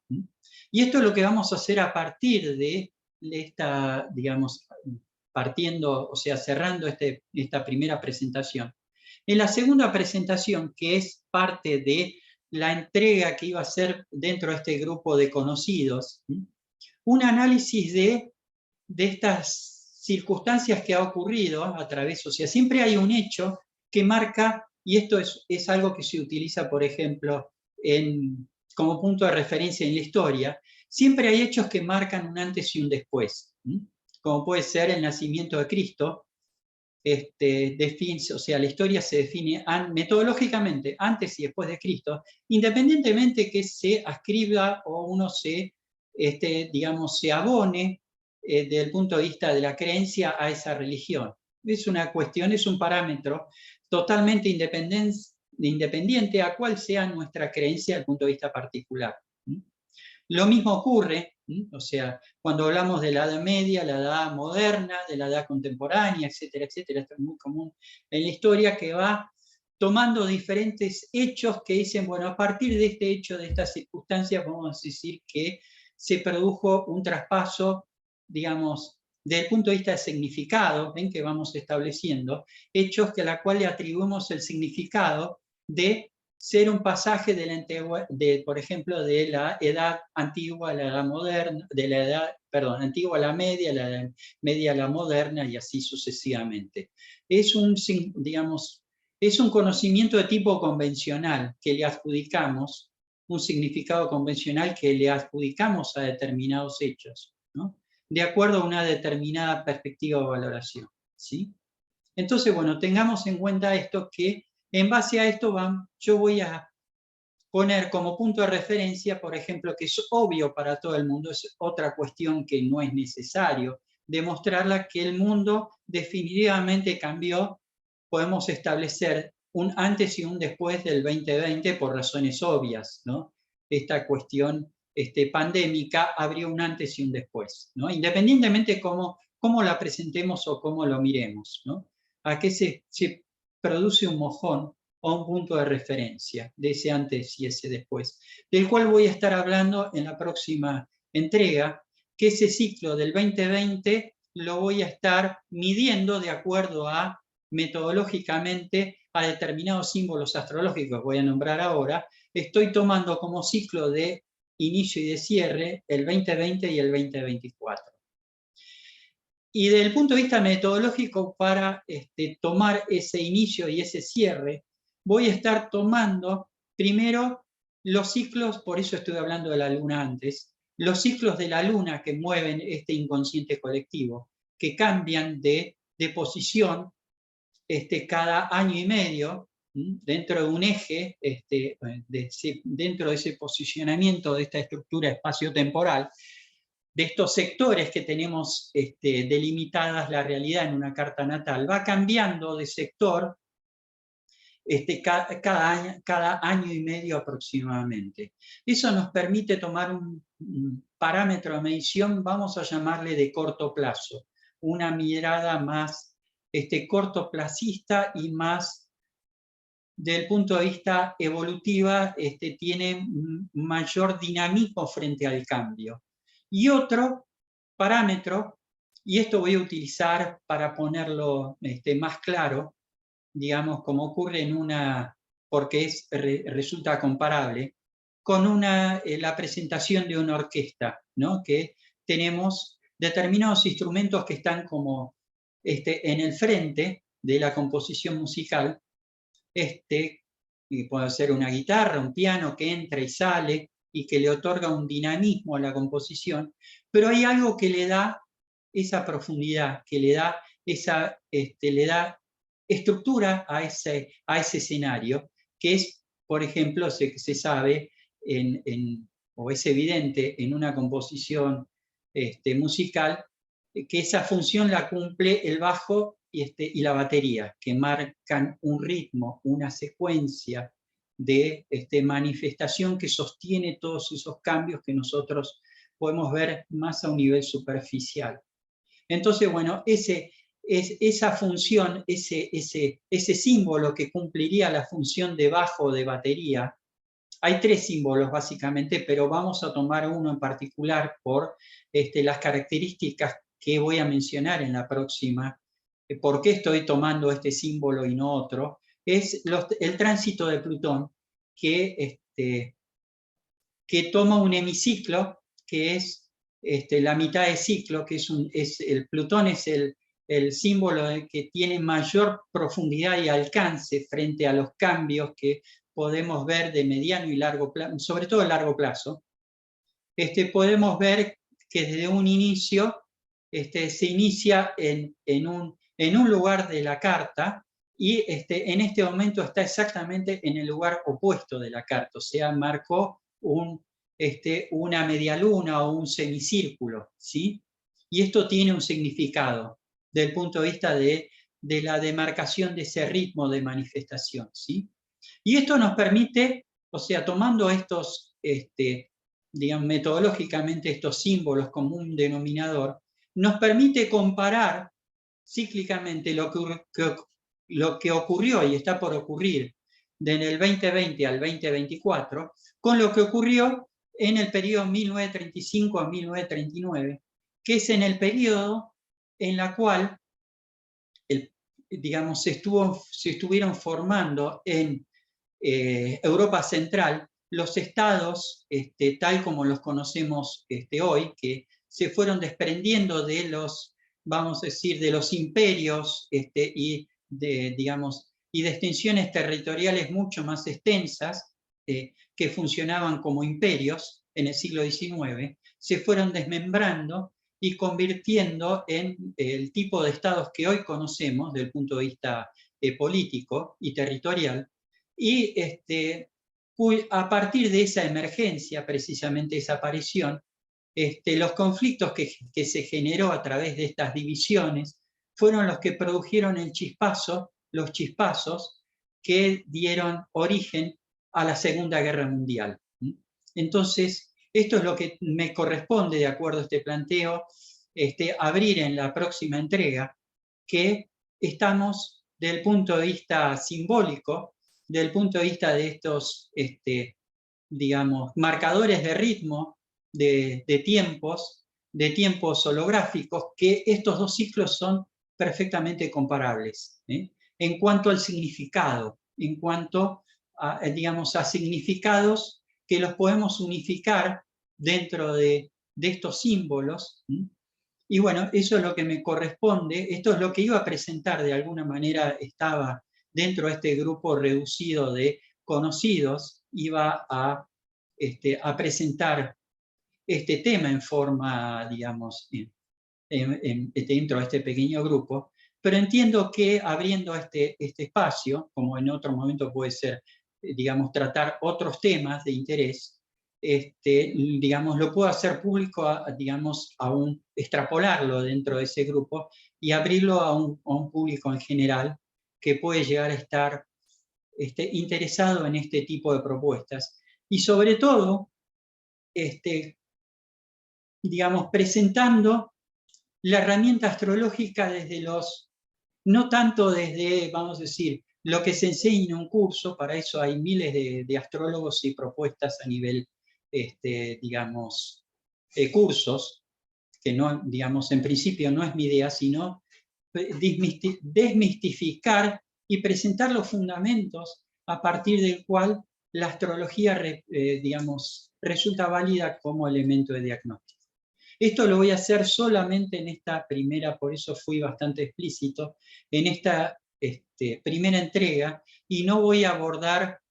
Y esto es lo que vamos a hacer a partir de esta, digamos, partiendo, o sea, cerrando esta primera presentación. En la segunda presentación, que es parte de la entrega que iba a ser dentro de este grupo de conocidos, un análisis de estas circunstancias que ha ocurrido a través, o sea, siempre hay un hecho que marca, y esto es algo que se utiliza, por ejemplo, como punto de referencia en la historia, siempre hay hechos que marcan un antes y un después, como puede ser el nacimiento de Cristo. O sea, la historia se define metodológicamente antes y después de Cristo, independientemente que se ascriba o uno digamos, se abone desde el punto de vista de la creencia a esa religión. Es una cuestión, es un parámetro totalmente independiente a cuál sea nuestra creencia desde el punto de vista particular. Lo mismo ocurre, o sea, cuando hablamos de la Edad Media, la Edad Moderna, de la Edad Contemporánea, etcétera, etcétera. Esto es muy común en la historia, que va tomando diferentes hechos que dicen, bueno, a partir de este hecho, de estas circunstancias, vamos a decir que se produjo un traspaso, digamos, desde el punto de vista de significado, ven que vamos estableciendo, hechos a la cual le atribuimos el significado de ser un pasaje por ejemplo, de la edad antigua a la edad moderna, de la edad, perdón, antigua a la media a la moderna, y así sucesivamente. Digamos, es un conocimiento de tipo convencional que le adjudicamos, un significado convencional que le adjudicamos a determinados hechos, ¿no? De acuerdo a una determinada perspectiva o valoración, ¿sí? Entonces, bueno, tengamos en cuenta esto, que en base a esto yo voy a poner como punto de referencia, por ejemplo, que es obvio para todo el mundo, es otra cuestión que no es necesario demostrarla, que el mundo definitivamente cambió. Podemos establecer un antes y un después del 2020 por razones obvias, ¿no? Esta cuestión pandémica abrió un antes y un después, ¿no? Independientemente cómo la presentemos o cómo lo miremos, ¿no? A qué se produce un mojón o un punto de referencia de ese antes y ese después, del cual voy a estar hablando en la próxima entrega, que ese ciclo del 2020 lo voy a estar midiendo de acuerdo a, metodológicamente, a determinados símbolos astrológicos, voy a nombrar ahora. Estoy tomando como ciclo de inicio y de cierre el 2020 y el 2024. Y desde el punto de vista metodológico, para tomar ese inicio y ese cierre, voy a estar tomando primero los ciclos, por eso estoy hablando de la luna antes, los ciclos de la luna que mueven este inconsciente colectivo, que cambian de posición cada año y medio, dentro de un eje, dentro de ese posicionamiento de esta estructura espacio-temporal, de estos sectores que tenemos delimitadas la realidad en una carta natal, va cambiando de sector cada año y medio aproximadamente. Eso nos permite tomar un parámetro de medición, vamos a llamarle de corto plazo, una mirada más cortoplacista y más del punto de vista evolutiva, tiene mayor dinamismo frente al cambio. Y otro parámetro, y esto voy a utilizar para ponerlo más claro, digamos, como ocurre en una, porque resulta comparable, con la presentación de una orquesta, ¿no? Que tenemos determinados instrumentos que están como en el frente de la composición musical, y puede ser una guitarra, un piano que entra y sale y que le otorga un dinamismo a la composición, pero hay algo que le da esa profundidad, que le da estructura a ese escenario, que es, por ejemplo, se sabe, o es evidente en una composición musical, que esa función la cumple el bajo y la batería, que marcan un ritmo, una secuencia de manifestación que sostiene todos esos cambios que nosotros podemos ver más a un nivel superficial. Entonces, bueno, esa función, ese símbolo que cumpliría la función de bajo de batería, hay tres símbolos básicamente, pero vamos a tomar uno en particular por las características que voy a mencionar en la próxima. ¿Por qué estoy tomando este símbolo y no otro? Es el tránsito de Plutón, que toma un hemiciclo, que es la mitad de ciclo, que el Plutón es el símbolo que tiene mayor profundidad y alcance frente a los cambios que podemos ver de mediano y largo plazo, sobre todo a largo plazo. Podemos ver que desde un inicio se inicia en un lugar de la carta y en este momento está exactamente en el lugar opuesto de la carta, o sea, marcó una media luna o un semicírculo, ¿sí? Y esto tiene un significado desde el punto de vista de la demarcación de ese ritmo de manifestación, ¿sí? Y esto nos permite, o sea, tomando estos, digamos, metodológicamente estos símbolos como un denominador, nos permite comparar cíclicamente lo que ocurrió y está por ocurrir desde el 2020 al 2024, con lo que ocurrió en el periodo 1935 a 1939, que es en el periodo en la cual digamos, se estuvieron formando en Europa Central los estados, tal como los conocemos hoy, que se fueron desprendiendo de los, vamos a decir, de los imperios y de extensiones territoriales mucho más extensas que funcionaban como imperios en el siglo XIX, se fueron desmembrando y convirtiendo en el tipo de estados que hoy conocemos desde el punto de vista político y territorial. Y a partir de esa emergencia, precisamente esa aparición, los conflictos que se generó a través de estas divisiones fueron los que produjeron los chispazos que dieron origen a la Segunda Guerra Mundial. Entonces, esto es lo que me corresponde, de acuerdo a este planteo, abrir en la próxima entrega, que estamos, desde el punto de vista simbólico, desde el punto de vista de estos, digamos, marcadores de ritmo, de tiempos, de tiempos holográficos, que estos dos ciclos son perfectamente comparables, en cuanto al significado, en cuanto a, digamos, a significados que los podemos unificar dentro de estos símbolos. Y bueno, eso es lo que me corresponde, esto es lo que iba a presentar, de alguna manera estaba dentro de este grupo reducido de conocidos, iba a presentar este tema en forma, digamos, dentro de este pequeño grupo, pero entiendo que abriendo este espacio, como en otro momento puede ser, digamos, tratar otros temas de interés, digamos, lo puedo hacer público, digamos, extrapolarlo dentro de ese grupo y abrirlo a un público en general que puede llegar a estar interesado en este tipo de propuestas. Y sobre todo, digamos, presentando la herramienta astrológica desde no tanto desde, vamos a decir, lo que se enseña en un curso, para eso hay miles de astrólogos y propuestas a nivel, digamos, cursos, que no, digamos, en principio no es mi idea, sino desmistificar y presentar los fundamentos a partir del cual la astrología, digamos, resulta válida como elemento de diagnóstico. Esto lo voy a hacer solamente en esta primera, por eso fui bastante explícito, en esta primera entrega, y no voy a abordar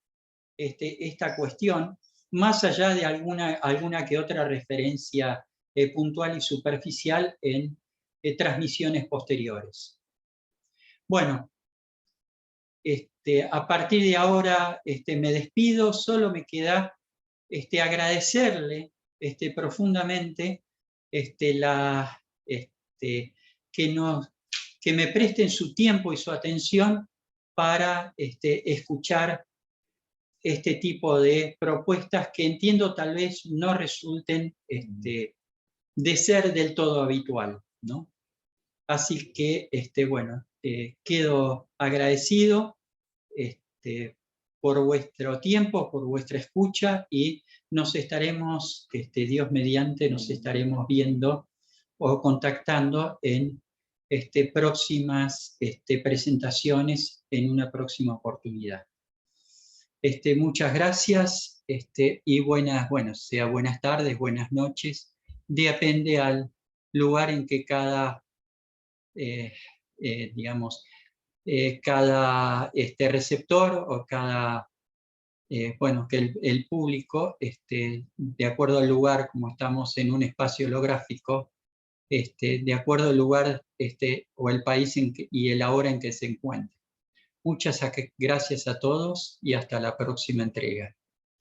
esta cuestión más allá de alguna que otra referencia puntual y superficial en transmisiones posteriores. Bueno, a partir de ahora me despido, solo me queda agradecerle profundamente que me presten su tiempo y su atención para escuchar este tipo de propuestas que entiendo tal vez no resulten de ser del todo habitual, ¿no? Así que, bueno, quedo agradecido por vuestro tiempo, por vuestra escucha, y nos estaremos, Dios mediante, nos estaremos viendo o contactando en próximas presentaciones en una próxima oportunidad. Muchas gracias y sea buenas tardes, buenas noches, depende al lugar en que cada, digamos, cada receptor o cada, bueno, que el público, de acuerdo al lugar, como estamos en un espacio holográfico, de acuerdo al lugar o el país y la hora en que se encuentre. Muchas gracias a todos y hasta la próxima entrega.